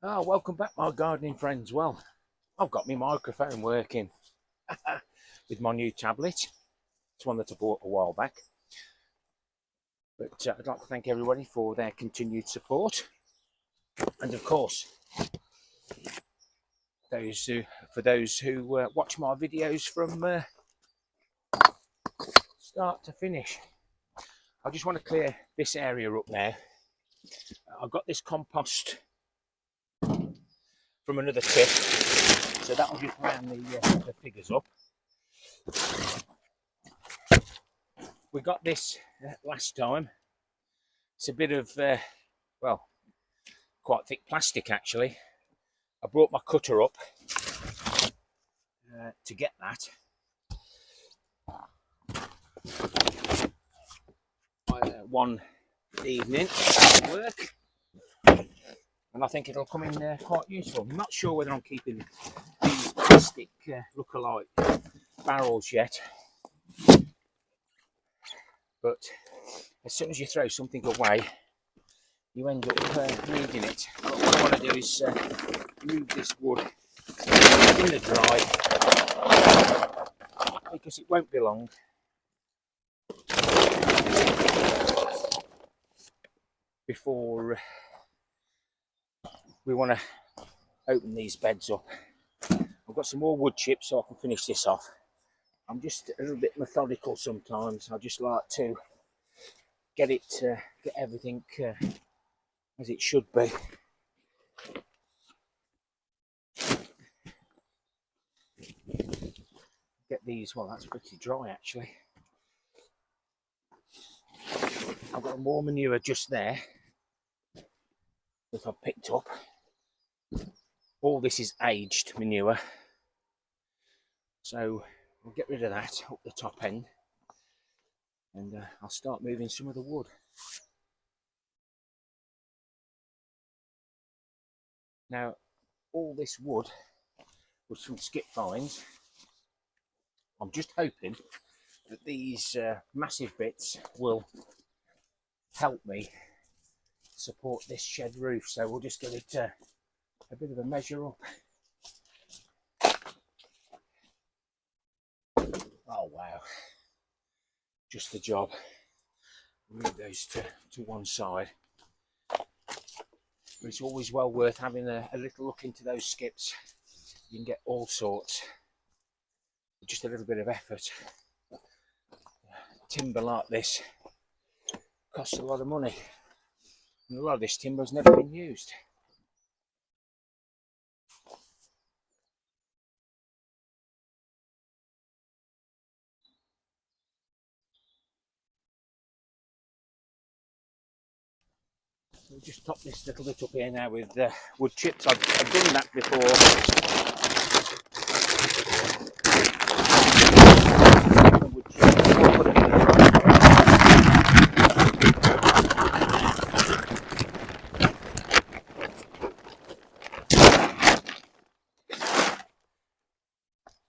Welcome back, my gardening friends. Well, I've got my microphone working with my new tablet. It's one that I bought a while back. But I'd like to thank everybody for their continued support. And of course, for those who watch my videos from start to finish. I just want to clear this area up now. I've got this compost from another tip, so that'll just round the figures up. We got this last time. It's a bit of well, quite thick plastic actually. I brought my cutter up to get that. One evening at work, and I think it'll come in quite useful. I'm not sure whether I'm keeping these plastic look-alike barrels yet, but as soon as you throw something away, you end up needing it. But what I want to do is move this wood in the dry, because it won't be long before we want to open these beds up. I've got some more wood chips so I can finish this off. I'm just a little bit methodical sometimes. I just like to get everything as it should be. Get these, well, that's pretty dry actually. I've got more manure just there that I've picked up. All this is aged manure, so we'll get rid of that up the top end, and I'll start moving some of the wood. Now, all this wood was from skip vines. I'm just hoping that these massive bits will help me support this shed roof, so we'll just give it a bit of a measure up. Oh wow, just the job. Move those to one side. But it's always well worth having a little look into those skips. You can get all sorts with just a little bit of effort. Timber like this costs a lot of money, and a lot of this timber has never been used. We'll just top this little bit up here now with wood chips. I've done that before.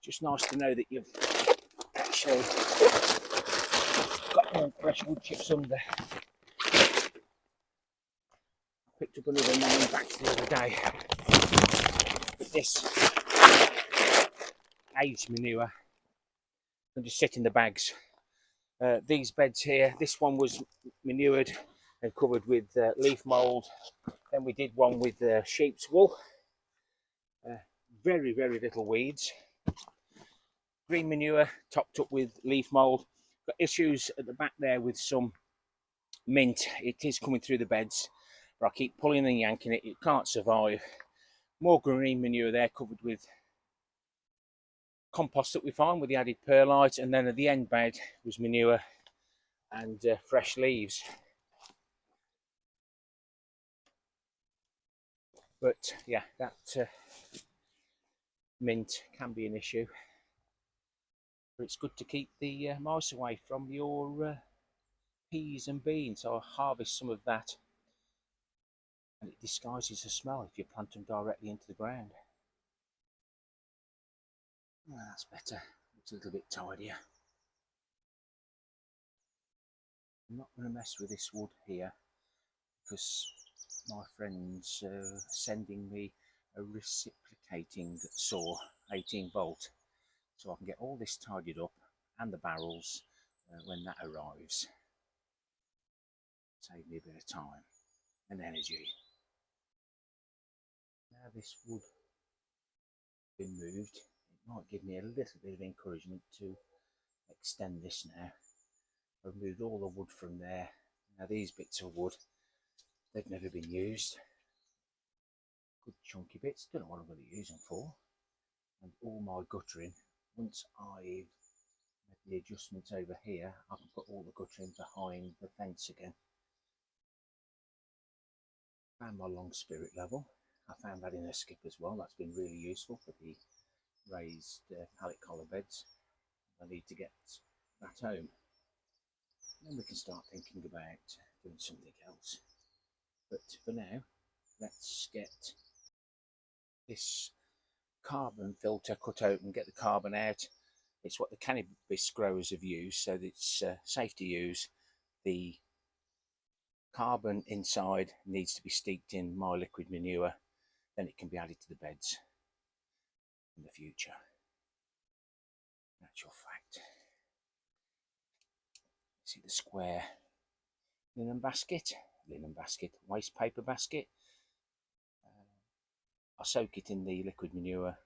Just nice to know that you've actually got more fresh wood chips under. Picked up another 9 bags the other day, but this aged manure can just sit in the bags. These beds here, this one was manured and covered with leaf mould. Then we did one with sheep's wool. Very little weeds. Green manure topped up with leaf mould. Got issues at the back there with some mint. It is coming through the beds, but I keep pulling and yanking it. It can't survive. More green manure there, covered with compost that we find with the added perlite, and then at the end bed was manure and fresh leaves. But yeah, that mint can be an issue, but it's good to keep the mice away from your peas and beans. So I'll harvest some of that, and it disguises the smell if you plant them directly into the ground. That's better. It's a little bit tidier. I'm not going to mess with this wood here because my friend's sending me a reciprocating saw, 18 volt, so I can get all this tidied up and the barrels when that arrives. Save me a bit of time and energy. Now this wood has been moved, it might give me a little bit of encouragement to extend this now. I've moved all the wood from there. Now these bits of wood, they've never been used. Good chunky bits, don't know what I'm going to use them for. And all my guttering, once I've made the adjustments over here, I can put all the guttering behind the fence again. Found my long spirit level. I found that in a skip as well. That's been really useful for the raised pallet collar beds. I need to get that home. Then we can start thinking about doing something else. But for now, let's get this carbon filter cut out and get the carbon out. It's what the cannabis growers have used, so that it's safe to use. The carbon inside needs to be steeped in my liquid manure, then it can be added to the beds in the future. Natural fact. See the square linen basket, waste paper basket. I soak it in the liquid manure,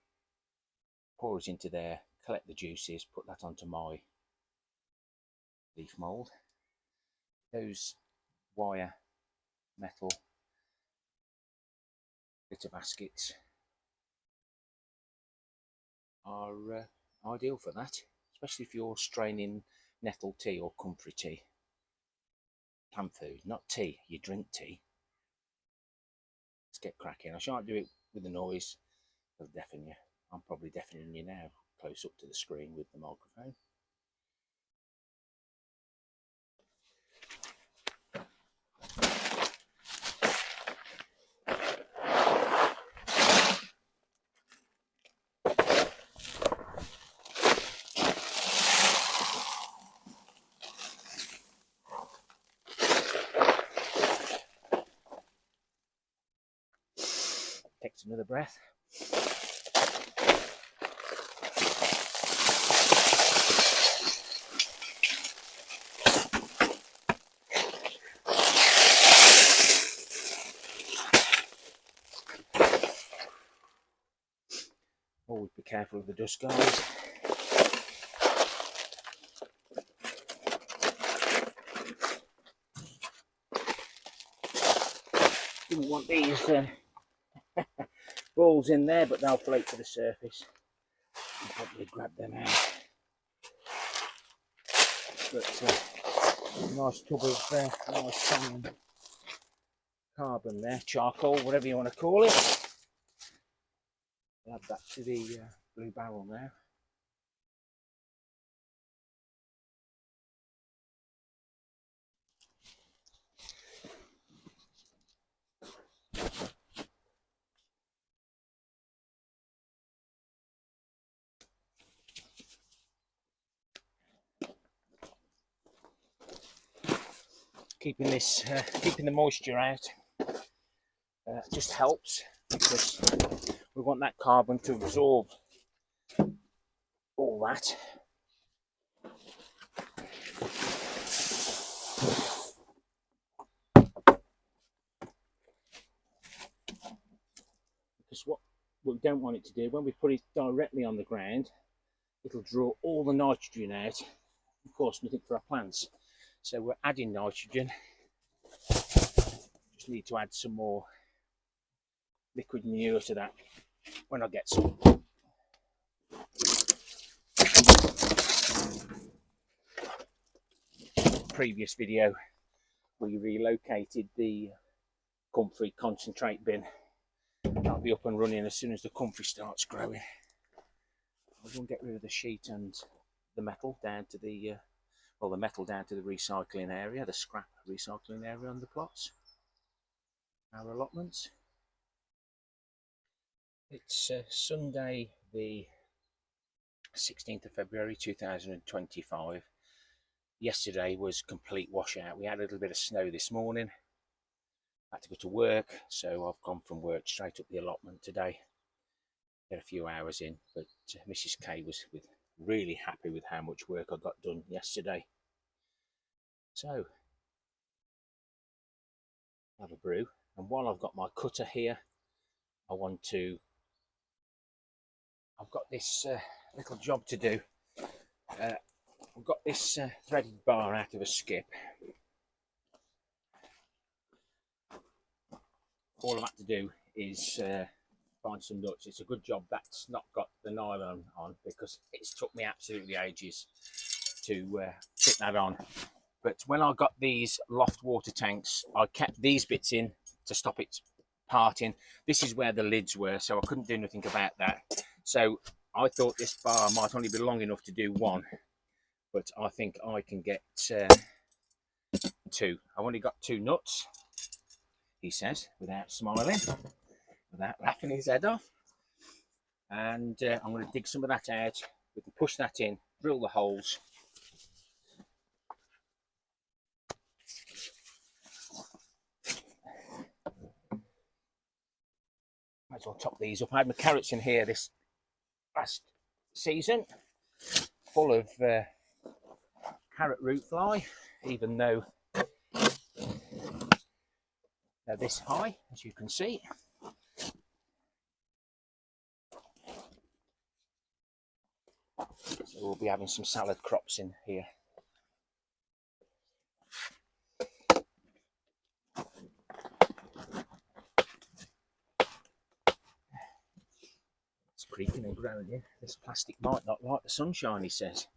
pour it into there, collect the juices, put that onto my leaf mould. Those wire metal litter baskets are ideal for that, especially if you're straining nettle tea or comfrey tea. Plant food, not tea. You drink tea. Let's get cracking. I shan't do it with the noise of deafening you. I'm probably deafening you now, close up to the screen with the microphone. Takes another breath. Always be careful of the dust, guys. Didn't want these balls in there, but they'll float to the surface. I'll probably grab them out. But nice tub of nice sand, carbon there, charcoal, whatever you want to call it. Add that to the blue barrel now. Keeping the moisture out just helps, because we want that carbon to absorb all that. Because what we don't want it to do, when we put it directly on the ground, it'll draw all the nitrogen out. Of course, nothing for our plants. So we're adding nitrogen. Just need to add some more liquid manure to that when I get some. Previous video, we relocated the comfrey concentrate bin. That'll be up and running as soon as the comfrey starts growing. We're going to get rid of the sheet and the metal down to the the metal down to the recycling area, the scrap recycling area on the plots, our allotments. It's Sunday the 16th of February 2025. Yesterday was complete washout. We had a little bit of snow this morning. had to go to work, so I've gone from work straight up the allotment today. Get a few hours in, but Mrs. K was really happy with how much work I got done yesterday. So, have a brew, and while I've got my cutter here, I've got this little job to do. I've got this threaded bar out of a skip. All I've had to do is find some nuts. It's a good job that's not got the nylon on, because it's took me absolutely ages to fit that on. But when I got these loft water tanks, I kept these bits in to stop it parting. This is where the lids were, so I couldn't do anything about that. So I thought this bar might only be long enough to do one, but I think I can get two. I've only got 2 nuts, he says, without smiling, without laughing his head off. And I'm going to dig some of that out. We can push that in, drill the holes. Might as well top these up. I had my carrots in here this last season, full of carrot root fly, even though they're this high, as you can see. So we'll be having some salad crops in here. It's creaking and groaning. This plastic might not like the sunshine, he says.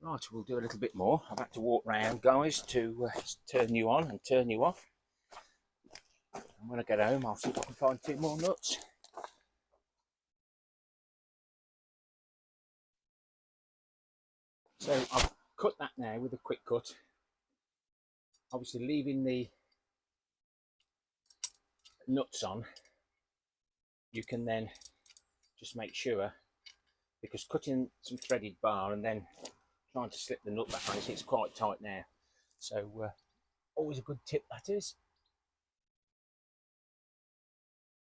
Right, we'll do a little bit more. I've had to walk round, guys, to turn you on and turn you off. And when I get home, I'll see if I can find 2 more nuts. So I've cut that now with a quick cut. Obviously leaving the nuts on, you can then just make sure, because cutting some threaded bar and then trying to slip the nut back on, it's quite tight now. So always a good tip, that is.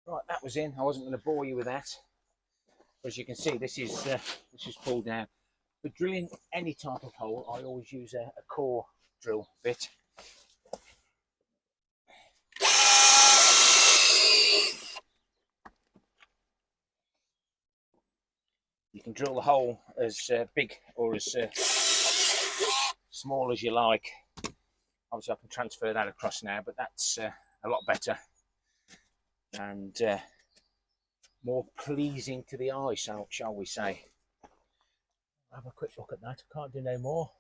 Right, that was in. I wasn't going to bore you with that. As you can see, this is pulled down. For drilling any type of hole, I always use a core drill bit. You can drill the hole as big or as small as you like. Obviously I can transfer that across now, but that's a lot better and more pleasing to the eye, shall we say. Have a quick look at that. I can't do no more.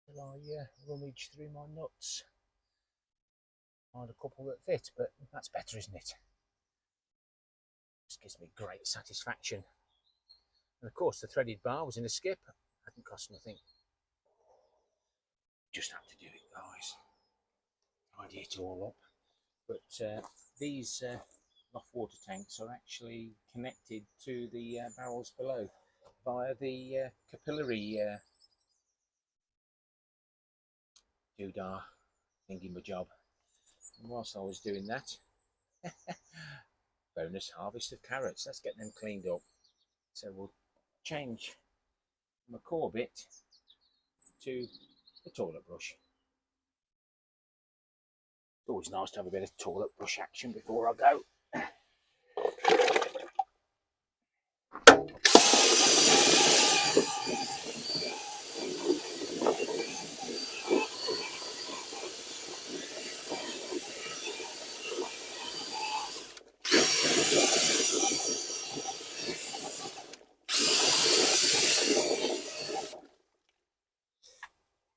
Will I rummage through my nuts? Find a couple that fit, but that's better, isn't it? This gives me great satisfaction. And of course the threaded bar was in a skip. Hadn't cost nothing. Just have to do it, guys. Tidy it all up. But these loft water tanks are actually connected to the barrels below via the capillary doodah thingy-majob. And whilst I was doing that, bonus harvest of carrots. Let's get them cleaned up. So we'll change from a core bit to the toilet brush. It's always nice to have a bit of toilet brush action before I go.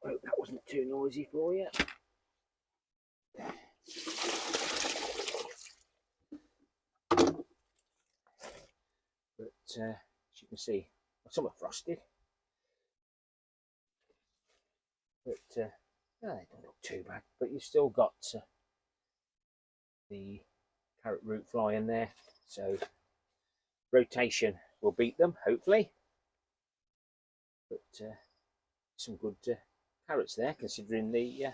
Hope that wasn't too noisy for you. But as you can see, some are frosted, but they don't look too bad. But you've still got the carrot root fly in there, so rotation we'll beat them, hopefully. But some good carrots there, considering the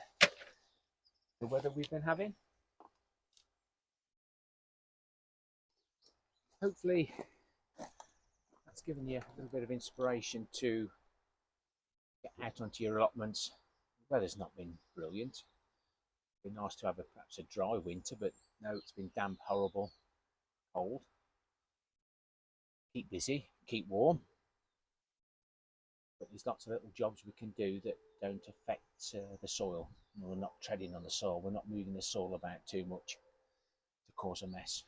weather we've been having. Hopefully that's given you a little bit of inspiration to get out onto your allotments. The weather's not been brilliant. It'd be nice to have perhaps a dry winter, but no, it's been damp, horrible, cold. Keep busy, keep warm. But there's lots of little jobs we can do that don't affect the soil. We're not treading on the soil, we're not moving the soil about too much to cause a mess.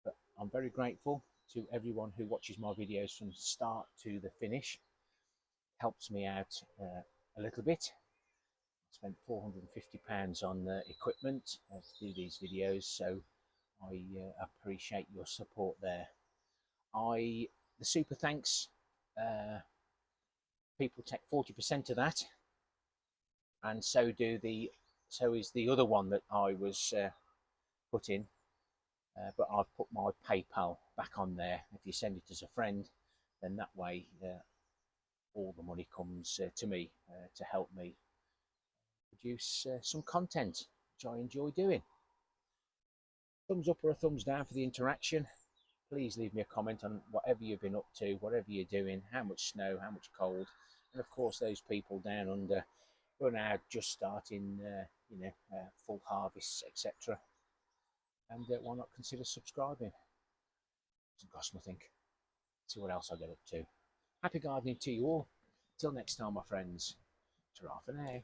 But I'm very grateful to everyone who watches my videos from start to the finish. Helps me out a little bit. I spent £450 on equipment to do these videos, so I appreciate your support there. The super thanks, people take 40% of that, and so is the other one that I was put in, but I've put my PayPal back on there. If you send it as a friend, then that way all the money comes to me to help me produce some content which I enjoy doing. Thumbs up or a thumbs down for the interaction. Please leave me a comment on whatever you've been up to, whatever you're doing, how much snow, how much cold, and of course those people down under who are now just starting full harvests, etc. And why not consider subscribing? Doesn't cost nothing. See what else I get up to. Happy gardening to you all. Till next time, my friends. Ta-ra for now.